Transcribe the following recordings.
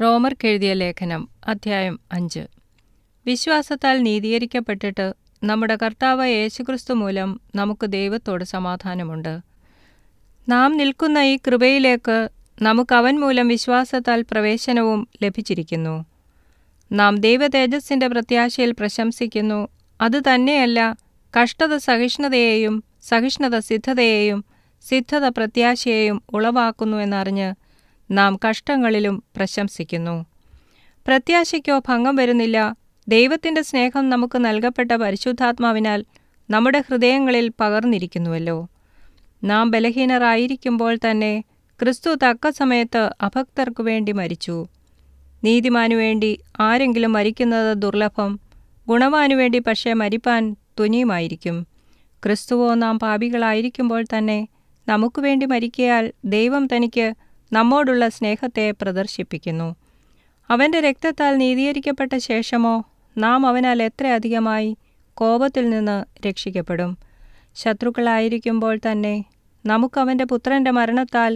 റോമർക്കെഴുതിയ ലേഖനം അധ്യായം 5. വിശ്വാസത്താൽ നീതീകരിക്കപ്പെട്ടിട്ട് നമ്മുടെ കർത്താവായ യേശുക്രിസ്തു മൂലം നമുക്ക് ദൈവത്തോട് സമാധാനമുണ്ട്. നാം നിൽക്കുന്ന ഈ കൃപയിലേക്ക് നമുക്ക് അവൻ മൂലം വിശ്വാസത്താൽ പ്രവേശനവും ലഭിച്ചിരിക്കുന്നു. നാം ദൈവതേജസ്സിൻ്റെ പ്രത്യാശയിൽ പ്രശംസിക്കുന്നു. അതുതന്നെയല്ല, കഷ്ടത സഹിഷ്ണുതയെയും സഹിഷ്ണുത സിദ്ധതയെയും സിദ്ധത പ്രത്യാശയെയും ഉളവാക്കുന്നു എന്നറിഞ്ഞ് നാം കഷ്ടങ്ങളിലും പ്രശംസിക്കുന്നു. പ്രത്യാശയ്ക്കോ ഭംഗം വരുന്നില്ല. ദൈവത്തിൻ്റെ സ്നേഹം നമുക്ക് നൽകപ്പെട്ട പരിശുദ്ധാത്മാവിനാൽ നമ്മുടെ ഹൃദയങ്ങളിൽ പകർന്നിരിക്കുന്നുവല്ലോ. നാം ബലഹീനരായിരിക്കുമ്പോൾ തന്നെ ക്രിസ്തു തക്ക സമയത്ത് അഭക്തർക്കു വേണ്ടി മരിച്ചു. നീതിമാനു വേണ്ടി ആരെങ്കിലും മരിക്കുന്നത് ദുർലഭം, ഗുണവാനു വേണ്ടി പക്ഷേ മരിപ്പാൻ തുനിയുമായിരിക്കും. ക്രിസ്തുവോ നാം പാപികളായിരിക്കുമ്പോൾ തന്നെ നമുക്ക് വേണ്ടി മരിക്കയാൽ ദൈവം തനിക്ക് നമ്മോടുള്ള സ്നേഹത്തെ പ്രദർശിപ്പിക്കുന്നു. അവൻ്റെ രക്തത്താൽ നീതീകരിക്കപ്പെട്ട ശേഷമോ നാം അവനാൽ എത്ര അധികമായി കോപത്തിൽ നിന്ന് രക്ഷിക്കപ്പെടും. ശത്രുക്കളായിരിക്കുമ്പോൾ തന്നെ നമുക്ക് അവൻ്റെ പുത്രൻ്റെ മരണത്താൽ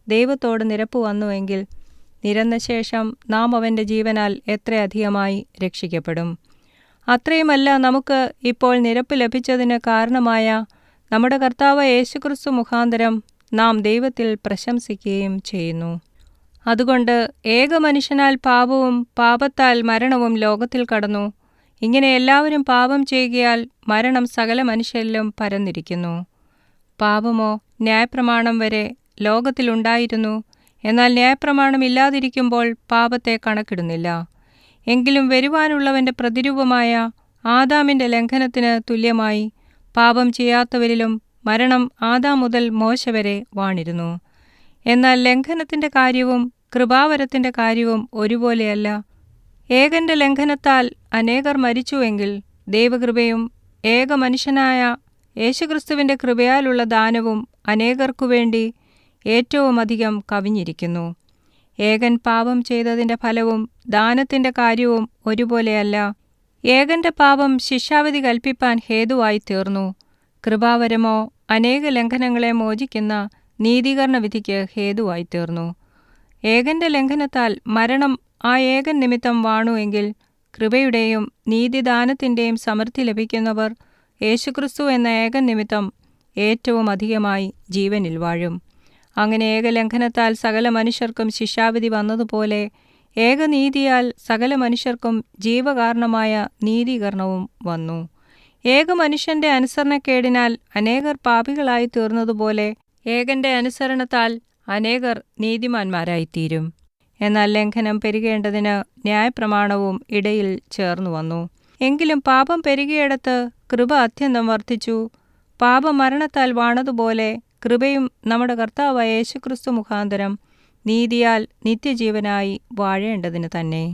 ദൈവത്തോട് നിരപ്പ് വന്നുവെങ്കിൽ നിരന്ന ശേഷം നാം അവൻ്റെ ജീവനാൽ എത്ര അധികമായി രക്ഷിക്കപ്പെടും. അത്രയുമല്ല, നമുക്ക് ഇപ്പോൾ നിരപ്പ് ലഭിച്ചതിന് കാരണമായ നമ്മുടെ കർത്താവ് യേശുക്രിസ്തു മുഖാന്തരം നാം ദൈവത്തിൽ പ്രശംസിക്കുകയും ചെയ്യുന്നു. അതുകൊണ്ട് ഏക മനുഷ്യനാൽ പാപവും പാപത്താൽ മരണവും ലോകത്തിൽ കടന്നു. ഇങ്ങനെ എല്ലാവരും പാപം ചെയ്യുകയാൽ മരണം സകല മനുഷ്യരിലും പരന്നിരിക്കുന്നു. പാപമോ ന്യായപ്രമാണം വരെ ലോകത്തിലുണ്ടായിരുന്നു. എന്നാൽ ന്യായപ്രമാണം ഇല്ലാതിരിക്കുമ്പോൾ പാപത്തെ കണക്കിടുന്നില്ല. എങ്കിലും വരുവാനുള്ളവൻ്റെ പ്രതിരൂപമായ ആദാമിൻ്റെ ലംഘനത്തിന് തുല്യമായി പാപം ചെയ്യാത്തവരിലും മരണം ആദാം മുതൽ മോശ വരെ വാണിരുന്നു. എന്നാൽ ലംഘനത്തിൻ്റെ കാര്യവും കൃപാവരത്തിൻ്റെ കാര്യവും ഒരുപോലെയല്ല. ഏകൻ്റെ ലംഘനത്താൽ അനേകർ മരിച്ചുവെങ്കിൽ ദൈവകൃപയും ഏക മനുഷ്യനായ യേശുക്രിസ്തുവിൻ്റെ കൃപയാലുള്ള ദാനവും അനേകർക്കു വേണ്ടി ഏറ്റവും അധികം കവിഞ്ഞിരിക്കുന്നു. ഏകൻ പാപം ചെയ്തതിൻ്റെ ഫലവും ദാനത്തിൻ്റെ കാര്യവും ഒരുപോലെയല്ല. ഏകൻ്റെ പാപം ശിക്ഷാവിധി കൽപ്പിപ്പാൻ ഹേതുവായി തീർന്നു. കൃപാവരമോ അനേക ലംഘനങ്ങളെ മോചിക്കുന്ന നീതീകരണ വിധിക്ക് ഹേതുവായി തീർന്നു. ഏകൻ്റെ ലംഘനത്താൽ മരണം ആ ഏകൻ നിമിത്തം വാണുവെങ്കിൽ കൃപയുടെയും നീതിദാനത്തിൻ്റെയും സമൃദ്ധി ലഭിക്കുന്നവർ യേശുക്രിസ്തു എന്ന ഏകൻ നിമിത്തം ഏറ്റവും അധികമായി ജീവനിൽ വാഴും. അങ്ങനെ ഏകലംഘനത്താൽ സകല മനുഷ്യർക്കും ശിക്ഷാവിധി വന്നതുപോലെ ഏകനീതിയാൽ സകല മനുഷ്യർക്കും ജീവകാരണമായ നീതീകരണവും വന്നു. ഏക മനുഷ്യൻ്റെ അനുസരണക്കേടിനാൽ അനേകർ പാപികളായി തീർന്നതുപോലെ ഏകൻ്റെ അനുസരണത്താൽ അനേകർ നീതിമാന്മാരായിത്തീരും. എന്നാൽ ലംഘനം പെരുകേണ്ടതിന് ന്യായപ്രമാണവും ഇടയിൽ ചേർന്നു വന്നു. എങ്കിലും പാപം പെരുകിയിടത്ത് കൃപ അത്യന്തം വർദ്ധിച്ചു. പാപം മരണത്താൽ വാണതുപോലെ കൃപയും നമ്മുടെ കർത്താവായ യേശുക്രിസ്തു മുഖാന്തരം നീതിയാൽ നിത്യജീവനായി വാഴേണ്ടതിന് തന്നെ.